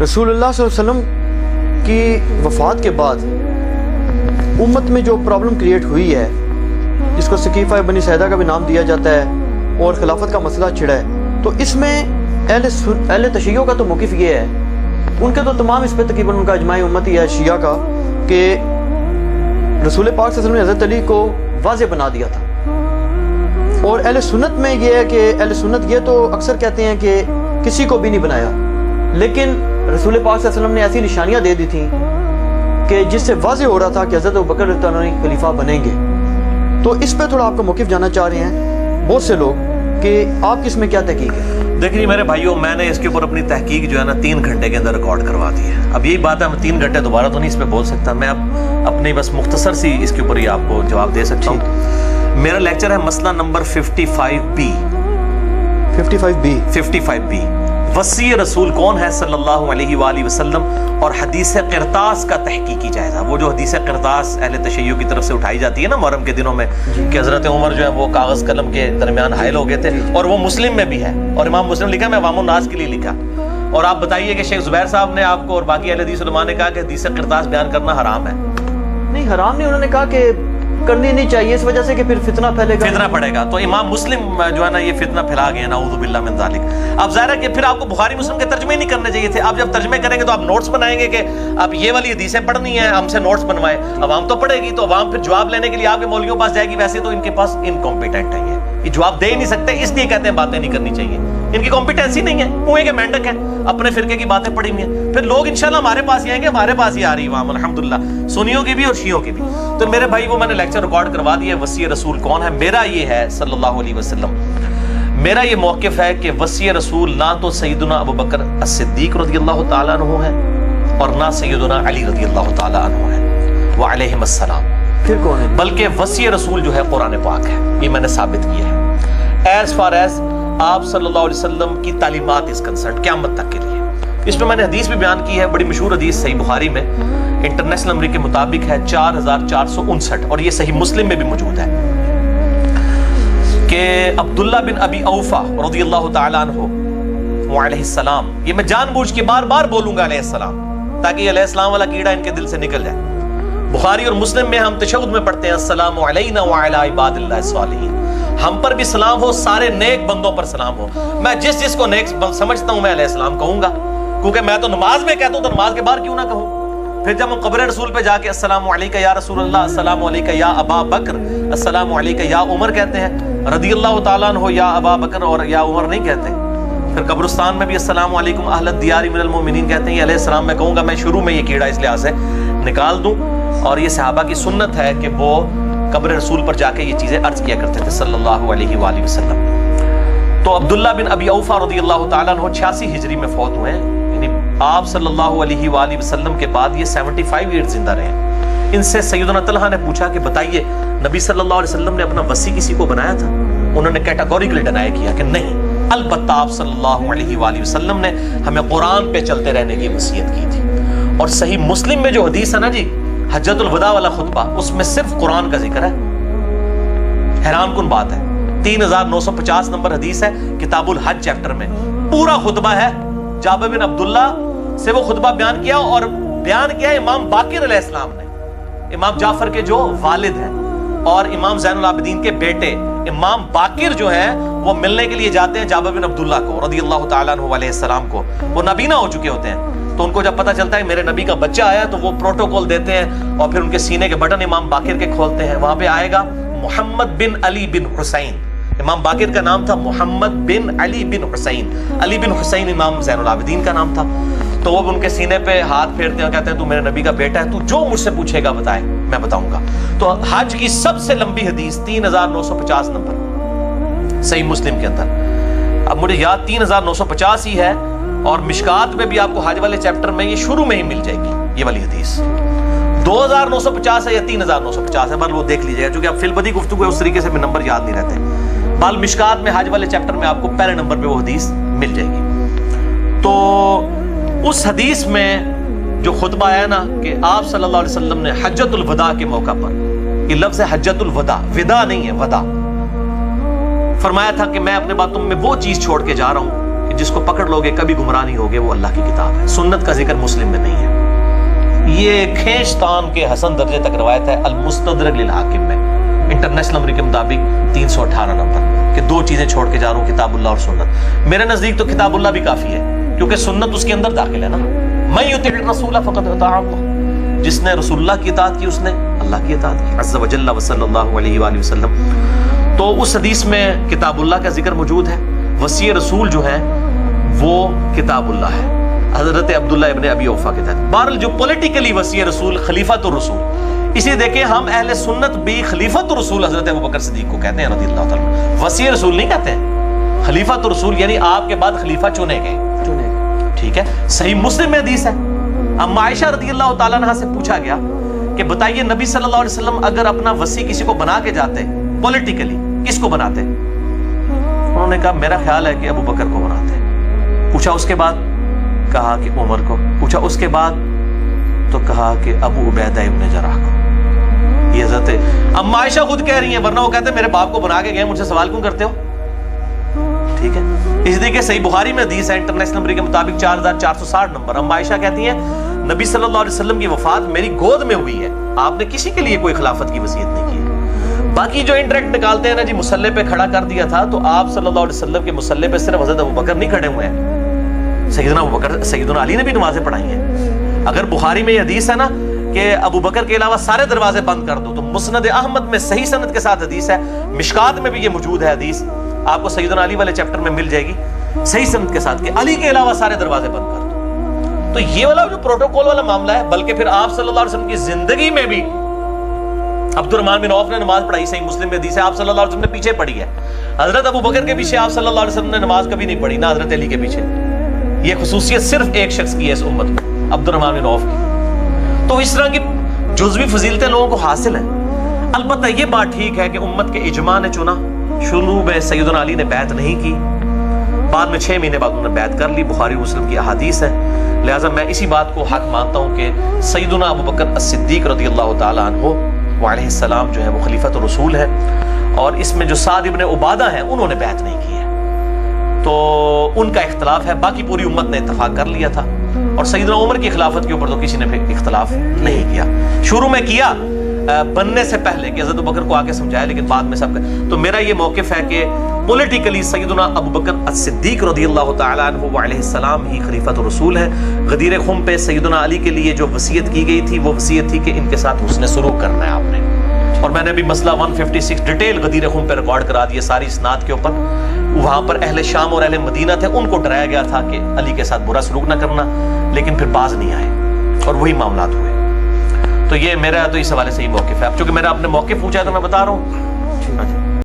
رسول اللہ صلی اللہ علیہ وسلم کی وفات کے بعد امت میں جو پرابلم کریٹ ہوئی ہے، جس کو سقیفہ بنی سعدہ کا بھی نام دیا جاتا ہے، اور خلافت کا مسئلہ چھڑا ہے، تو اس میں اہل تشیع کا تو موقف یہ ہے، ان کے تو تمام اس پہ تقریباً ان کا اجماع امت ہی ہے شیعہ کا، کہ رسول پاک صلی اللہ علیہ وسلم نے حضرت علی کو واضح بنا دیا تھا۔ اور اہل سنت میں یہ ہے کہ اہل سنت یہ تو اکثر کہتے ہیں کہ کسی کو بھی نہیں بنایا، لیکن رسول پاک صلی اللہ علیہ وسلم نے ایسی نشانیاں دے دی تھیں کہ جس سے واضح ہو رہا تھا کہ حضرت ابوبکر رضی اللہ عنہ خلیفہ بنیں گے۔ تو اس پہ تھوڑا آپ کا موقف جاننا چاہ رہے ہیں بہت سے لوگ کہ آپ کی اس میں کیا تحقیق ہے؟ دیکھیے میرے بھائیوں، میں نے اس کے اوپر اپنی تحقیق جو ہے نا 3 گھنٹے کے اندر ریکارڈ کروا دی ہے۔ اب یہی بات ہے، میں 3 گھنٹے دوبارہ تو نہیں اس پہ بول سکتا، میں اب اپنی بس مختصر سی اس کے اوپر ہی آپ کو جواب دے سکتا ہوں۔ میرا لیکچر ہے مسئلہ نمبر 55B 55B وصی رسول کون ہے صلی اللہ علیہ وآلہ وسلم اور حدیث قرطاس کا تحقیقی جائزہ۔ وہ جو حدیث قرطاس اہل تشیع کی طرف سے اٹھائی جاتی ہے نا محرم کے دنوں میں، کہ حضرت عمر جو ہے وہ کاغذ قلم کے درمیان حائل ہو گئے تھے، اور وہ مسلم میں بھی ہے، اور امام مسلم لکھا، میں عوام الناس کے لیے لکھا۔ اور آپ بتائیے کہ شیخ زبیر صاحب نے آپ کو اور باقی اہل حدیث علماء نے کہا کہ حدیث قرطاس بیان کرنا حرام ہے۔ نہیں، حرام نہیں، انہوں نے کہا کہ کرنی نہیں چاہیے اس وجہ سے کہ پھر فتنہ پھیلے گا، فتنہ پڑے گا۔ تو امام مسلم جو ہے نا یہ فتنہ پھیلا گئے، نعوذ باللہ من ذالک۔ اب ظاہر ہے کہ پھر آپ کو بخاری مسلم کے ترجمے نہیں کرنے چاہیے تھے۔ آپ جب ترجمے کریں گے تو آپ نوٹس بنائیں گے کہ آپ یہ والی حدیثیں پڑھنی ہیں، ہم سے نوٹس بنوائے۔ عوام تو پڑھے گی، تو عوام پھر جواب لینے کے لیے آپ کے مولویوں پاس جائے گی، ویسے تو ان کے پاس انکمپیٹنٹ ہے، یہ جواب دے ہی نہیں سکتے، اس لیے کہتے ہیں باتیں نہیں کرنی چاہیے، ان کی کمپیٹنسی نہیں ہے، کنویں کے مینڈک ہیں، اپنے فرقے کی باتیں پڑھی ہوئی ہیں۔ پھر لوگ انشاءاللہ ہمارے پاس ہی آئیں گے، ہمارے پاس ہی آ رہی عوام الحمدللہ، سنیوں کی بھی اور شیعوں کی بھی۔ تو میرے بھائی وہ میں نے لیکچر ریکارڈ کروا دیا ہے، وصی رسول کون ہے۔ میرا یہ ہے صلی اللہ علیہ وسلم، میرا یہ موقف ہے کہ وصی رسول نہ تو سیدنا ابوبکر الصدیق رضی اللہ تعالیٰ عنہ ہے اور نہ سیدنا علی رضی اللہ تعالیٰ عنہ ہے وعلیہم السلام، پھر کون ہے؟ بلکہ وصی رسول جو ہے قرآن پاک ہے، یہ میں نے ثابت کیا ہے ایز فار ایز آپ صلی اللہ علیہ وسلم کی تعلیمات اس کنسرن قیامت تک کے لیے۔ اس میں نے حدیث بھی بیان کی ہے، بڑی مشہور حدیث صحیح بخاری میں انٹرنیشنل نمبر کے مطابق ہے 4459، اور یہ صحیح مسلم میں بھی موجود ہے، کہ عبداللہ بن ابی اوفا رضی اللہ تعالیٰ عنہ علیہ السلام، یہ میں جان بوجھ کے بار بار بولوں گا علیہ السلام، تاکہ یہ علیہ السلام والا کیڑا ان کے دل سے نکل جائے۔ بخاری اور مسلم میں ہم تشہد میں پڑھتے ہیں السلام علینا وعلی عباد اللہ الصالحین، ہم پر بھی سلام ہو، سارے نیک بندوں پر سلام ہو۔ میں جس کو نیک سمجھتا ہوں میں علیہ السلام کہوں گا، کیونکہ میں تو نماز میں کہتا ہوں، تو نماز کے بعد کیوں نہ کہوں۔ پھر جب ہم قبر رسول پہ جا کے السلام علیکہ یا رسول اللہ، السلام علیکہ یا ابا بکر، السلام علیکہ یا عمر کہتے ہیں، رضی اللہ تعالیٰ عنہ یا ابا بکر اور یا عمر نہیں کہتے۔ پھر قبرستان میں بھی السلام علیکم اہل الدیار من المؤمنین کہتے ہیں، یہ علیہ السلام میں کہوں گا۔ میں شروع میں یہ کیڑا اس لحاظ سے نکال دوں، اور یہ صحابہ کی سنت ہے کہ وہ قبر رسول پر جا کے یہ چیزیں عرض کیا کرتے تھے صلی اللہ علیہ وآلہ وسلم۔ تو عبداللہ بن ابی اوفا رضی اللہ تعالیٰ عنہ 86 ہجری میں فوت ہوئے ہیں، یعنی آپ صلی اللہ علیہ وآلہ وسلم کے بعد یہ 75 ایئرز زندہ رہے ہیں۔ ان سے سیدنا طلحہ نے پوچھا کہ بتائیے نبی صلی اللہ علیہ وسلم نے اپنا وصی کسی کو بنایا تھا؟ انہوں نے کیٹاگوریکلی ڈینائی کیا کہ نہیں، البتہ آپ صلی اللہ علیہ وآلہ وسلم نے ہمیں قرآن پہ چلتے رہنے کی وصیت کی تھی۔ اور صحیح مسلم میں جو حدیث ہے نا جی، حجۃ الوداع والا خطبہ، اس میں صرف قرآن کا ذکر ہے۔ حیران کن بات ہے، 3950 نمبر حدیث ہے کتاب الحج چیپٹر میں، پورا خطبہ ہے، جابر بن عبداللہ سے وہ خطبہ بیان کیا، اور بیان کیا امام باقر علیہ السلام نے، امام جعفر کے جو والد ہیں اور امام زین العابدین کے بیٹے امام باقر جو ہیں، وہ ملنے کے لیے جاتے ہیں جابر بن عبداللہ کو رضی اللہ تعالیٰ عنہ علیہ السلام کو، وہ نابینا ہو چکے ہوتے ہیں، تو ان کو جب پتہ چلتا ہے میرے نبی کا بچہ آیا تو وہ پروٹوکول دیتے ہیں، اور پھر ان کے سینے کے بٹن امام باقر کے کھولتے ہیں، وہاں پہ آئے گا محمد بن علی بن حسین، امام باقر کا نام تھا محمد بن علی بن حسین، علی بن حسین امام زین العابدین کا نام تھا۔ تو وہ ان کے سینے پہ ہاتھ پھیرتے ہیں اور کہتے ہیں تو میرے نبی کا بیٹا ہے، تو جو مجھ سے پوچھے گا بتائے میں بتاؤں گا۔ تو حج کی سب سے لمبی حدیث 3950 نمبر صحیح مسلم کے اندر، اب مجھے یاد 3950 ہی ہے، اور مشکات میں بھی آپ کو حج والے چیپٹر میں یہ شروع میں ہی مل جائے گی یہ والی حدیث۔ 2950 ہے یا 3950 ہے، بل وہ دیکھ لیجیے گا، چونکہ اب فی البدی گفتگو ہے، اس طریقے سے بھی نمبر یاد نہیں رہتے۔ بال مشکات میں حج والے چیپٹر میں آپ کو پہلے نمبر پہ وہ حدیث مل جائے گی۔ تو اس حدیث میں جو خطبہ ہے نا کہ آپ صلی اللہ علیہ وسلم نے حجۃ الوداع کے موقع پر، یہ لفظ ہے حجۃ الوداع، ودا نہیں ہے، ودا، فرمایا تھا کہ میں اپنے بعد تم میں وہ چیز چھوڑ کے جا رہا ہوں جس کو پکڑ لوگے کبھی گمراہ نہیں ہوگے، وہ اللہ کی کتاب ہے۔ سنت کا ذکر مسلم میں نہیں ہے۔ یہ کھینچتان کے حسن درجے تک روایت ہے المستدرک للحاکم میں، انٹرنیشنل نمبر کے مطابق 318 نمبر، کہ دو چیزیں چھوڑ کے جا رہا ہوں، کتاب اللہ اور سنت۔ میرے نزدیک تو کتاب اللہ بھی کافی ہے، کیونکہ سنت اس کے اندر داخل ہے نا۔ من یطع الرسول فقد اطاع اللہ، جس نے رسول اللہ کی اطاعت کی اس نے اللہ کی اطاعت کی، عز وجل وصلی اللہ علیہ وآلہ وسلم۔ تو اس حدیث میں کتاب اللہ کا ذکر موجود ہے، وصی رسول جو ہے وہ کتاب اللہ ہے، حضرت عبداللہ ابن ابی اوفا کے تحت۔ بہرحال جو پولیٹیکلی وصی رسول خلیفۃ الرسول، اسی دیکھیں ہم اہل سنت بھی خلیفۃ الرسول حضرت ابوبکر صدیق کو کہتے ہیں رضی اللہ تعالیٰ، وصی رسول نہیں کہتے ہیں، خلیفۃ الرسول یعنی آپ کے بعد خلیفہ چنے گئے، ٹھیک ہے۔ صحیح مسلم میں حدیث ہے، اما عائشہ رضی اللہ تعالیٰ عنہا سے پوچھا گیا کہ بتائیے نبی صلی اللہ علیہ وسلم اگر اپنا وصی کسی کو بنا کے جاتے پولیٹیکلی کس کو بناتے؟ انہوں نے کہا میرا خیال ہے کہ ابو بکر کو بناتے۔ پوچھا اس کے بعد، کہا کہ عمر کو۔ پوچھا اس کے بعد تو کہا کہ ابو عبیدہ ابن جراح کو۔ یہ حضرت اما عائشہ خود کہہ رہی ہیں، ورنہ وہ کہتے میرے باپ کو بنا کے گئے، مجھ سے سوال کیوں کرتے ہو؟ ٹھیک ہے، اس لیے کہ صحیح بخاری میں حدیث ہے انٹرنیشنل نمبر کے مطابق 4460 نمبر، اما عائشہ کہتی ہیں نبی صلی اللہ علیہ وسلم کی وفات میری گود میں ہوئی ہے، آپ نے کسی کے لیے کوئی خلافت کی وصیت نہیں کی۔ باقی جو انڈائریکٹ نکالتے ہیں نا جی مصلی پہ کھڑا کر دیا تھا، تو آپ صلی اللہ علیہ وسلم کے مصلی پہ صرف حضرت ابوبکر نہیں کھڑے ہوئے ہیں، سیدنا ابوبکر سیدنا علی نے بھی نمازیں پڑھائی ہیں۔ اگر بخاری میں یہ حدیث ہے نا کہ ابو بکر کے علاوہ سارے دروازے بند کر دو، تو مسند احمد میں صحیح سند کے ساتھ حدیث ہے، مشکات میں بھی یہ موجود ہے حدیث، آپ کو سیدنا علی والے چیپٹر میں مل جائے گی صحیح سند کے ساتھ کہ علی کے علاوہ سارے دروازے بند کر دو۔ تو یہ والا جو پروٹوکول والا معاملہ ہے، بلکہ پھر آپ صلی اللہ علیہ وسلم کی زندگی میں بھی عبد الرحمن بن عوف نے نماز پڑھائی، صحیح مسلم میں حدیث ہے، آپ صلی اللہ علیہ وسلم نے پیچھے پڑھی ہے۔ حضرت ابو بکر کے پیچھے آپ صلی اللہ علیہ وسلم نے نماز کبھی نہیں پڑھی، نہ حضرت علی کے پیچھے۔ یہ خصوصیت صرف ایک شخص کی ہے اس امت میں، عبد الرحمن بن عوف کی۔ تو اس طرح کی جزوی فضیلتیں لوگوں کو حاصل ہیں۔ البتہ یہ بات ٹھیک ہے کہ امت کے اجماع نے چنا، شروع میں سیدنا علی نے بیعت نہیں کی، بعد میں 6 مہینے بعد انہوں نے بیعت کر لی، بخاری مسلم کی احادیث ہے۔ لہٰذا میں اسی بات کو حق مانتا ہوں کہ سیدنا ابو بکر الصدیق رضی اللہ تعالیٰ عنہ وعلیہ السلام جو ہے وہ خلیفۃ الرسول ہے، اور اس میں جو سعد ابن عبادہ ہیں انہوں نے بیعت نہیں کی ہے، تو ان کا اختلاف ہے، باقی پوری امت نے اتفاق کر لیا تھا۔ اور سیدنا عمر کی خلافت کے اوپر تو کسی نے پھر اختلاف نہیں کیا، شروع میں کیا بننے سے پہلے کہ حضرت ابوبکر کو آگے سمجھایا، لیکن بعد میں سب کا۔ تو میرا یہ موقف ہے کہ پولیٹیکلی سیدنا ابو بکر الصدیق رضی اللہ تعالیٰ عنہ وعلیہ السلام ہی خلیفۃ الرسول ہے۔ غدیر خم پہ سیدنا علی کے لیے جو وصیت کی گئی تھی وہ وصیت تھی کہ ان کے ساتھ حسن سلوک کرنا ہے آپ نے، اور میں نے بھی مسئلہ 156 ڈیٹیل غدیر خم پہ ریکارڈ کرا دیا ساری اسناد کے اوپر۔ وہاں پر اہل شام اور اہل مدینہ تھے، ان کو ڈرایا گیا تھا کہ علی کے ساتھ برا سلوک نہ کرنا، لیکن پھر باز نہیں آئے اور وہی معاملات ہوئے۔ تو یہ میرا تو اس حوالے سے ہی موقف ہے۔ اب چونکہ میرا اپنے موقف پوچھا ہے تو میں بتا رہا ہوں۔